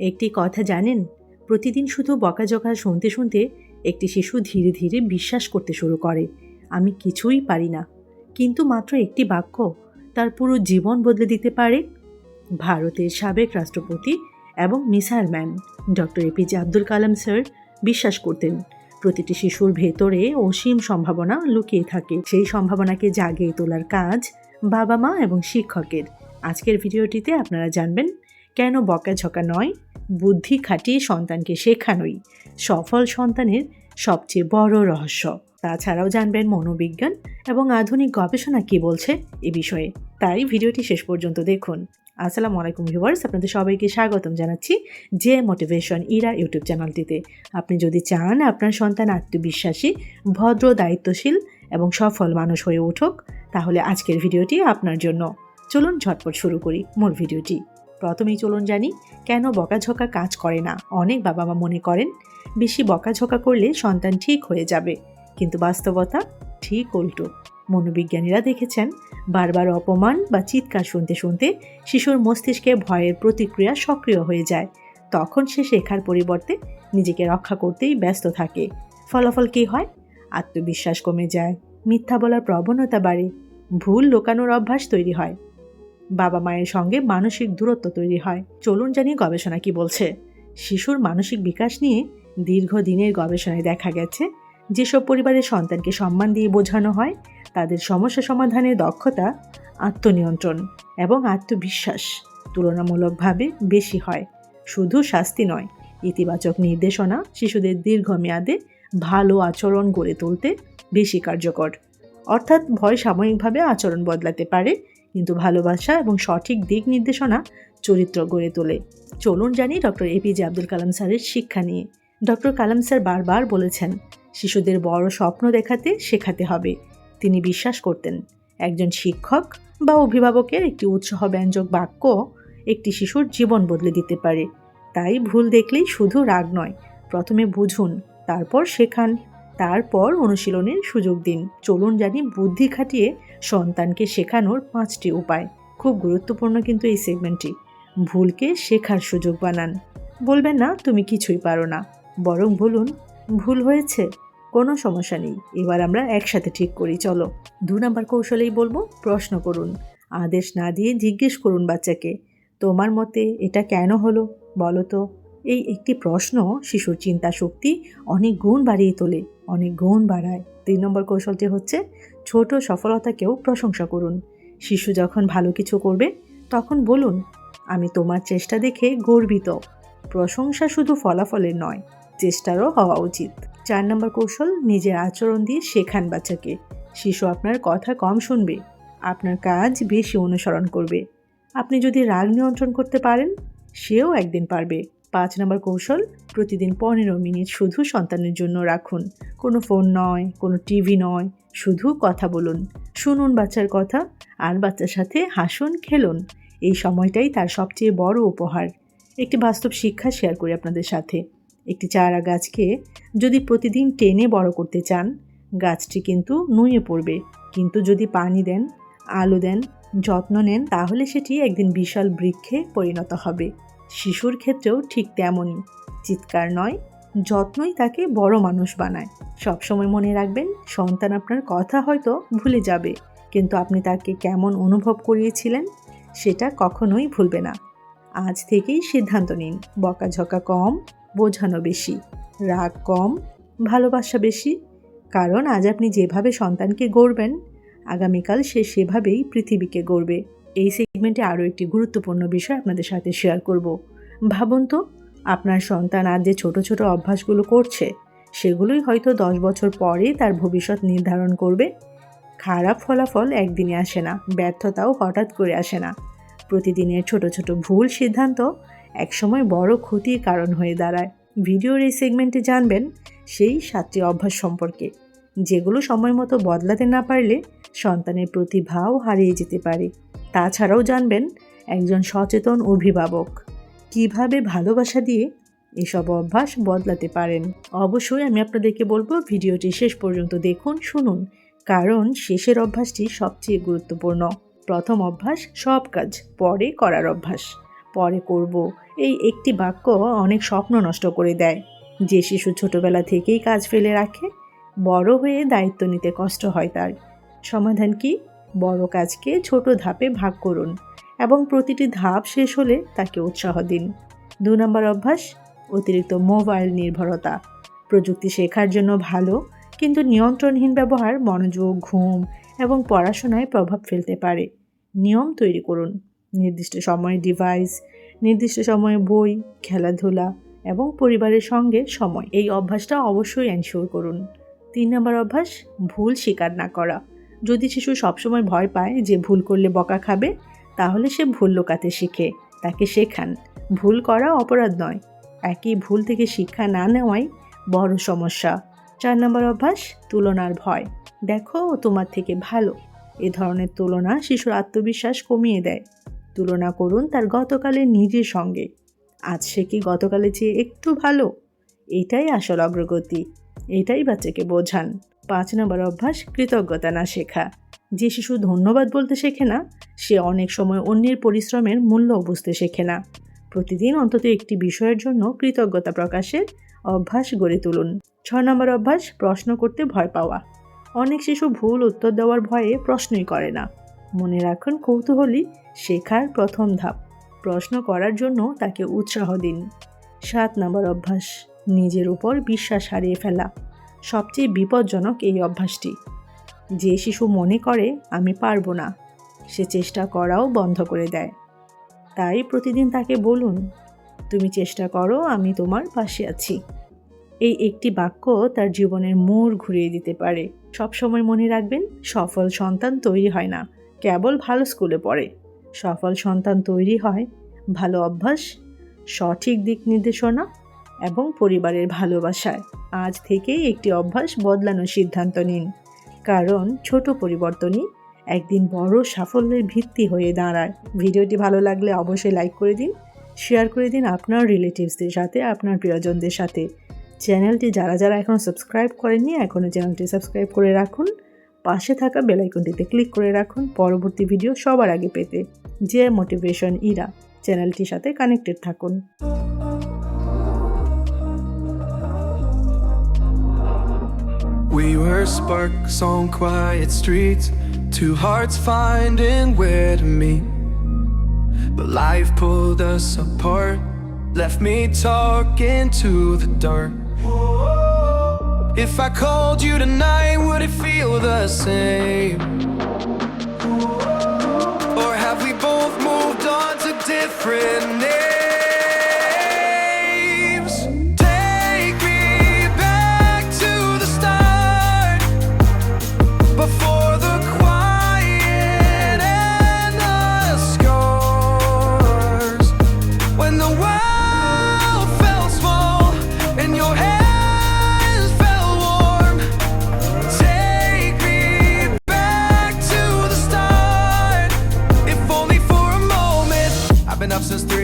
একটি কথা জানেন, প্রতিদিন শুধু বকাঝকা শুনতে শুনতে একটি শিশু ধীরে ধীরে বিশ্বাস করতে শুরু করে আমি কিছুই পারি না। কিন্তু মাত্র একটি বাক্য তার পুরো জীবন বদলে দিতে পারে। ভারতের সাবেক রাষ্ট্রপতি এবং missile man doctor APJ Abdul Kalam sir বিশ্বাস করতেন প্রতিটি শিশুর ভেতরে অসীম সম্ভাবনা লুকিয়ে থাকে। সেই সম্ভাবনাকে জাগিয়ে তোলার কাজ বাবা মা এবং শিক্ষকের। আজকের ভিডিওটিতে আপনারা জানবেন কেন বকাঝকা নয়, বুদ্ধি খাটিয়ে সন্তানকে শেখানোই সফল সন্তানের সবচেয়ে বড় রহস্য। তাছাড়াও জানবেন মনোবিজ্ঞান এবং আধুনিক গবেষণা কি বলছে এ বিষয়ে। তাই ভিডিওটি শেষ পর্যন্ত দেখুন। আসসালামু আলাইকুম ভিউয়ার্স, আপনাদের সবাইকে স্বাগতম জানাচ্ছি যে মোটিভেশন ইরা ইউটিউব চ্যানেলটিতে। আপনি যদি চান আপনার সন্তান আত্মবিশ্বাসী, ভদ্র, দায়িত্বশীল এবং সফল মানুষ হয়ে উঠুক, তাহলে আজকের ভিডিওটি আপনার জন্য। চলুন ঝটপট শুরু করি মূল ভিডিওটি। প্রথমেই চলুন জানি কেন বকাঝকা কাজ করে না। অনেক বাবা মা মনে করেন বেশি বকাঝকা করলে সন্তান ঠিক হয়ে যাবে, কিন্তু বাস্তবতা ঠিক উল্টো। মনোবিজ্ঞানীরা দেখেছেন বারবার অপমান বা চিৎকার শুনতে শুনতে শিশুর মস্তিষ্কে ভয়ের প্রতিক্রিয়া সক্রিয় হয়ে যায়। তখন সে শেখার পরিবর্তে নিজেকে রক্ষা করতেই ব্যস্ত থাকে। ফলাফল কী হয়? আত্মবিশ্বাস কমে যায়, মিথ্যা বলার প্রবণতা বাড়ে, ভুল লুকানোর অভ্যাস তৈরি হয়, বাবা মায়ের সঙ্গে মানসিক দূরত্ব তৈরি হয়। চলুন জানি গবেষণা কি বলছে। শিশুর মানসিক বিকাশ নিয়ে দীর্ঘদিনের গবেষণায় দেখা গেছে যেসব পরিবারের সন্তানকে সম্মান দিয়ে বোঝানো হয় তাদের সমস্যা সমাধানের দক্ষতা, আত্মনিয়ন্ত্রণ এবং আত্মবিশ্বাস তুলনামূলকভাবে বেশি হয়। শুধু শাস্তি নয়, ইতিবাচক নির্দেশনা শিশুদের দীর্ঘমেয়াদে ভালো আচরণ গড়ে তুলতে বেশি কার্যকর। অর্থাৎ ভয় সাময়িকভাবে আচরণ বদলাতে পারে, কিন্তু ভালোবাসা এবং সঠিক দিক নির্দেশনা চরিত্র গড়ে তোলে। চলুন জানি ডক্টর এপিজে আব্দুল কালাম স্যারের শিক্ষা নিয়ে। ডক্টর কালাম স্যার বারবার বলেছেন শিশুদের বড় স্বপ্ন দেখাতে শেখাতে হবে। তিনি বিশ্বাস করতেন একজন শিক্ষক বা অভিভাবকের একটি উৎসাহব্যঞ্জক বাক্য একটি শিশুর জীবন বদলে দিতে পারে। তাই ভুল দেখলেই শুধু রাগ নয়, প্রথমে বুঝুন, তারপর শেখান, তারপর অনুশীলনের সুযোগ দিন। চলুন জানি বুদ্ধি খাটিয়ে সন্তানকে শেখানোর 5টি উপায়। খুব গুরুত্বপূর্ণ কিন্তু এই সেগমেন্টটি। ভুলকে শেখার সুযোগ বানান। বলবেন না তুমি কিছুই পারো না, বরং বলুন ভুল হয়েছে, কোনো সমস্যা নেই, এবার আমরা একসাথে ঠিক করি, চলো। 2 নম্বর কৌশলেই বলবো প্রশ্ন করুন। আদেশ না দিয়ে জিজ্ঞেস করুন বাচ্চাকে, তোমার মতে এটা কেন হলো বলো তো। এই একটি প্রশ্ন শিশুর চিন্তা শক্তি অনেক গুণ বাড়িয়ে তোলে, অনেক গুণ বাড়ায়। 3 নম্বর কৌশলটি হচ্ছে ছোট সফলতাকেও প্রশংসা করুন। শিশু যখন ভালো কিছু করবে তখন বলুন, আমি তোমার চেষ্টা দেখে গর্বিত। প্রশংসা শুধু ফলাফলের নয়, চেষ্টারও হওয়া উচিত। 4 নম্বর কৌশল, নিজের আচরণ দিয়ে শেখান বাচ্চাকে। শিশু আপনার কথা কম শুনবে, আপনার কাজ বেশি অনুসরণ করবে। আপনি যদি রাগ নিয়ন্ত্রণ করতে পারেন, সেও একদিন পারবে। 5 নম্বর কৌশল, প্রতিদিন 15 মিনিট শুধু সন্তানের জন্য রাখুন। কোনো ফোন নয়, কোনো টিভি নয়, শুধু কথা বলুন। শুনুন বাচ্চার কথা আর বাচ্চার সাথে হাসুন, খেলুন। এই সময়টাই তার সবচেয়ে বড় উপহার। একটি বাস্তব শিক্ষা শেয়ার করি আপনাদের সাথে। একটি চারা গাছকে যদি প্রতিদিন টেনে বড় করতে চান, গাছটি কিন্তু নুয়ে পড়বে, কিন্তু যদি পানি দেন, আলো দেন, যত্ন নেন, তাহলে সেটি একদিন বিশাল বৃক্ষে পরিণত হবে। শিশুর ক্ষেত্রেও ঠিক তেমনই। চিৎকার নয়, যত্নই তাকে বড় মানুষ বানায়। সবসময় মনে রাখবেন, সন্তান আপনার কথা হয়তো ভুলে যাবে, কিন্তু আপনি তাকে কেমন অনুভব করিয়েছিলেন সেটা কখনোই ভুলবে না। আজ থেকেই সিদ্ধান্ত নিন, বকাঝকা কম, বোঝানো বেশি, রাগ কম, ভালোবাসা বেশি। কারণ আজ আপনি যেভাবে সন্তানকে গড়বেন, আগামীকাল সে সেভাবেই পৃথিবীকে গড়বে। এই সেগমেন্টে আরও একটি গুরুত্বপূর্ণ বিষয় আপনাদের সাথে শেয়ার করব। ভাবুন তো, আপনার সন্তান আজ যে ছোট ছোট অভ্যাসগুলো করছে, সেগুলোই হয়তো 10 বছর পরে তার ভবিষ্যৎ নির্ধারণ করবে। খারাপ ফলাফল একদিনে আসে না, ব্যর্থতাও হঠাৎ করে আসে না। প্রতিদিনের ছোট ছোট ভুল সিদ্ধান্ত একসময় বড় ক্ষতির কারণ হয়ে দাঁড়ায়। ভিডিওর এই সেগমেন্টে জানবেন সেই 7টি অভ্যাস সম্পর্কে, যেগুলো সময় মতো বদলাতে না পারলে সন্তানের প্রতিভাও হারিয়ে যেতে পারে। তাছাড়াও জানবেন একজন সচেতন অভিভাবক কিভাবে ভালোবাসা দিয়ে এসব অভ্যাস বদলাতে পারেন। অবশ্যই আমি আপনাদেরকে বলবো ভিডিওটি শেষ পর্যন্ত দেখুন, শুনুন, কারণ শেষের অভ্যাসটি সবচেয়ে গুরুত্বপূর্ণ। প্রথম অভ্যাস, সব কাজ পরে করার অভ্যাস। পরে করব, এই একটি বাক্য অনেক স্বপ্ন নষ্ট করে দেয়। যে শিশু ছোটবেলা থেকেই কাজ ফেলে রাখে, বড় হয়ে দায়িত্ব নিতে কষ্ট হয় তার। সমাধান কি? বড় কাজকে ছোট ধাপে ভাগ করুন এবং প্রতিটি ধাপ শেষ হলে তাকে উৎসাহ দিন। 2 নম্বর অভ্যাস, অতিরিক্ত মোবাইল নির্ভরতা। প্রযুক্তি শেখার জন্য ভালো, কিন্তু নিয়ন্ত্রণহীন ব্যবহার মনোযোগ, ঘুম এবং পড়াশোনায় প্রভাব ফেলতে পারে। নিয়ম তৈরি করুন। নির্দিষ্ট সময়ে ডিভাইস, নির্দিষ্ট সময়ে বই, খেলাধুলা এবং পরিবারের সঙ্গে সময়, এই অভ্যাসটা অবশ্যই এনশিওর করুন। 3 নম্বর অভ্যাস, ভুল স্বীকার না করা। যদি শিশু সবসময় ভয় পায় যে ভুল করলে বকা খাবে, তাহলে সে ভুল লুকাতে শিখে। তাকে শেখান ভুল করা অপরাধ নয়। একই ভুল থেকে শিক্ষা না নেওয়াই বড় সমস্যা। 4 নম্বর অভ্যাস, তুলনার ভয়। দেখো ও তোমার থেকে ভালো। এ ধরনের তুলনা শিশুর আত্মবিশ্বাস কমিয়ে দেয়। তুলনা করুন তার গতকালের নিজের সঙ্গে। আজ সে কি গতকালের চেয়ে একটু ভালো? এটাই আসল অগ্রগতি। এটাই বাচ্চাকে বোঝান। 5 নম্বর অভ্যাস, কৃতজ্ঞতা না শেখা। যে শিশু ধন্যবাদ বলতে শেখে না, সে অনেক সময় অন্যের পরিশ্রমের মূল্য বুঝতে শেখে না। প্রতিদিন অন্তত একটি বিষয়ের জন্য কৃতজ্ঞতা প্রকাশের অভ্যাস গড়ে তুলুন। 6 নম্বর অভ্যাস, প্রশ্ন করতে ভয় পাওয়া। অনেক শিশু ভুল উত্তর দেওয়ার ভয়ে প্রশ্নই করে না। মনে রাখুন, কৌতূহলী শেখার প্রথম ধাপ। প্রশ্ন করার জন্য তাকে উৎসাহ দিন। 7 নম্বর অভ্যাস, নিজের উপর বিশ্বাস হারিয়ে ফেলা। সবচেয়ে বিপজ্জনক এই অভ্যাসটি। যে শিশু মনে করে আমি পারবো না, সে চেষ্টা করাও বন্ধ করে দেয়। তাই প্রতিদিন তাকে বলুন, তুমি চেষ্টা করো, আমি তোমার পাশে আছি। এই একটি বাক্য তার জীবনের মোড় ঘুরিয়ে দিতে পারে। সবসময় মনে রাখবেন, সফল সন্তান তৈরি হয় না কেবল ভালো স্কুলে পড়ে। সফল সন্তান তৈরি হয় ভালো অভ্যাস, সঠিক দিক নির্দেশনা এবং পরিবারের ভালোবাসায়। আজ থেকেই একটি অভ্যাস বদলানোর সিদ্ধান্ত নিন, কারণ ছোট পরিবর্তনই একদিন বড় সাফল্যের ভিত্তি হয়ে দাঁড়ায়। ভিডিওটি ভালো লাগলে অবশ্যই লাইক করে দিন, শেয়ার করে দিন আপনার রিলেটিভসদের সাথে, আপনার প্রিয়জনদের সাথে। চ্যানেলটি যারা এখনও সাবস্ক্রাইব করেননি, এখনও চ্যানেলটি সাবস্ক্রাইব করে রাখুন। পাশে থাকা বেল আইকনটিতে ক্লিক করে রাখুন পরবর্তী ভিডিও সবার আগে পেতে। যে মোটিভেশন ইরা চ্যানেলটির সাথে কানেক্টেড থাকুন। We were sparks on quiet streets, two hearts finding where to meet. But life pulled us apart, left me talking to the dark. If I called you tonight, would it feel the same? Or have we both moved on to different names? Take me back to the start, before the quiet and the scars. When the world felt small and your hands felt warm. Take me back to the start, if only for a moment. I've been up since 3